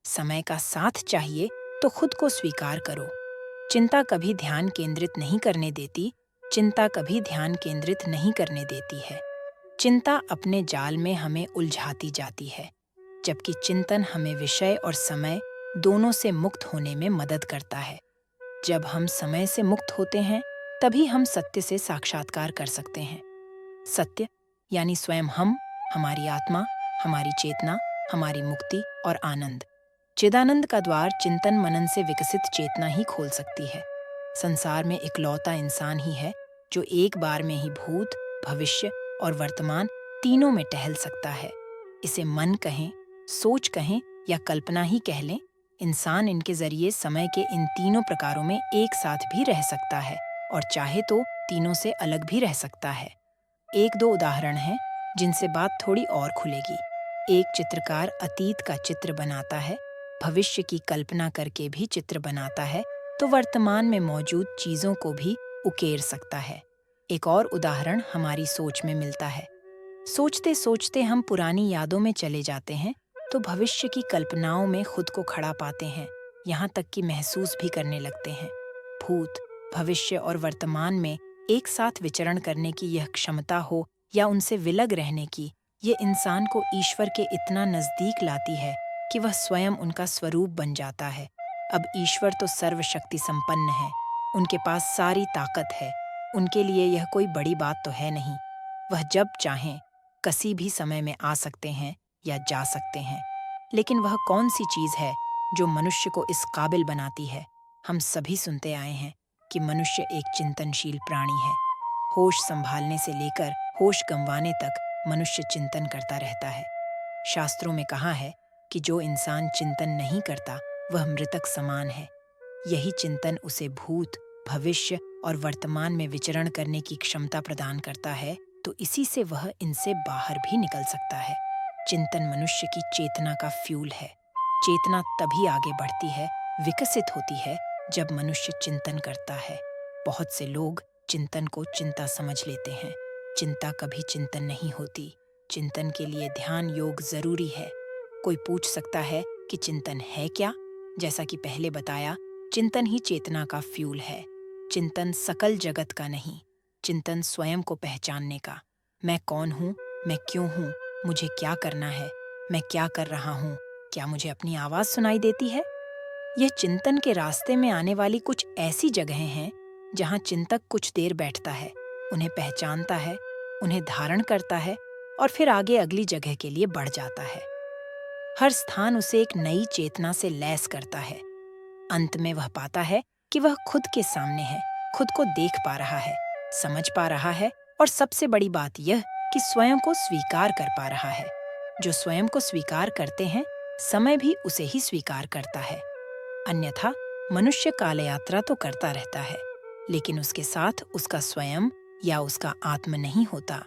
समय का साथ चाहिए तो खुद को स्वीकार करो। चिंता कभी ध्यान केंद्रित नहीं करने देती, चिंता कभी ध्यान केंद्रित नहीं करने देती है। चिंता अपने जाल में हमें उलझाती जाती है, जबकि चिंतन हमें विषय और समय दोनों से मुक्त होने में मदद करता है। जब हम समय से मुक्त होते हैं, तभी हम सत्य से साक्षात्कार कर सकते हैं। सत्य यानी स्वयं हम, हमारी आत्मा, हमारी चेतना, हमारी मुक्ति और आनंद। चिदानंद का द्वार चिंतन मनन से विकसित चेतना ही खोल सकती है। संसार में इकलौता इंसान ही है जो एक बार में ही भूत, भविष्य और वर्तमान तीनों में टहल सकता है। इसे मन कहें, सोच कहें या कल्पना ही कह लें, इंसान इनके जरिए समय के इन तीनों प्रकारों में एक साथ भी रह सकता है और चाहे तो तीनों से अलग भी रह सकता है। एक दो उदाहरण हैं जिनसे बात थोड़ी और खुलेगी। एक चित्रकार अतीत का चित्र बनाता है, भविष्य की कल्पना करके भी चित्र बनाता है, तो वर्तमान में मौजूद चीजों को भी उकेर सकता है। एक और उदाहरण हमारी सोच में मिलता है। सोचते सोचते हम पुरानी यादों में चले जाते हैं, तो भविष्य की कल्पनाओं में खुद को खड़ा पाते हैं, यहाँ तक कि महसूस भी करने लगते हैं। भूत, भविष्य और वर्तमान में एक साथ विचरण करने की यह क्षमता हो या उनसे विलग रहने की, ये इंसान को ईश्वर के इतना नजदीक लाती है कि वह स्वयं उनका स्वरूप बन जाता है। अब ईश्वर तो सर्वशक्ति संपन्न है, उनके पास सारी ताकत है, उनके लिए यह कोई बड़ी बात तो है नहीं। वह जब चाहें किसी भी समय में आ सकते हैं या जा सकते हैं। लेकिन वह कौन सी चीज है जो मनुष्य को इस काबिल बनाती है? हम सभी सुनते आए हैं कि मनुष्य एक चिंतनशील प्राणी है। होश संभालने से लेकर होश गंवाने तक मनुष्य चिंतन करता रहता है। शास्त्रों में कहा है कि जो इंसान चिंतन नहीं करता वह मृतक समान है। यही चिंतन उसे भूत, भविष्य और वर्तमान में विचरण करने की क्षमता प्रदान करता है, तो इसी से वह इनसे बाहर भी निकल सकता है। चिंतन मनुष्य की चेतना का फ्यूल है। चेतना तभी आगे बढ़ती है, विकसित होती है, जब मनुष्य चिंतन करता है। बहुत से लोग चिंतन को चिंता समझ लेते हैं। चिंता कभी चिंतन नहीं होती। चिंतन के लिए ध्यान योग जरूरी है। कोई पूछ सकता है कि चिंतन है क्या? जैसा कि पहले बताया, चिंतन ही चेतना का फ्यूल है। चिंतन सकल जगत का नहीं, चिंतन स्वयं को पहचानने का। मैं कौन हूँ? मैं क्यों हूँ? मुझे क्या करना है? मैं क्या कर रहा हूँ? क्या मुझे अपनी आवाज सुनाई देती है? यह चिंतन के रास्ते में आने वाली कुछ ऐसी जगहें हैं जहाँ चिंतक कुछ देर बैठता है, उन्हें पहचानता है, उन्हें धारण करता है और फिर आगे अगली जगह के लिए बढ़ जाता है। हर स्थान उसे एक नई चेतना से लैस करता है। अंत में वह पाता है कि वह खुद के सामने है, खुद को देख पा रहा है, समझ पा रहा है और सबसे बड़ी बात यह कि स्वयं को स्वीकार कर पा रहा है। जो स्वयं को स्वीकार करते हैं, समय भी उसे ही स्वीकार करता है। अन्यथा मनुष्य काल यात्रा तो करता रहता है, लेकिन उसके साथ उसका स्वयं या उसका आत्म नहीं होता।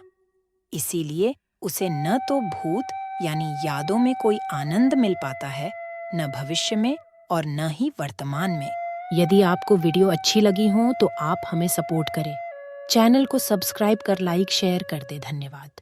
इसीलिए उसे न तो भूत यानी यादों में कोई आनंद मिल पाता है, न भविष्य में और न ही वर्तमान में। यदि आपको वीडियो अच्छी लगी हो तो आप हमें सपोर्ट करें। चैनल को सब्सक्राइब कर लाइक शेयर कर दे। धन्यवाद।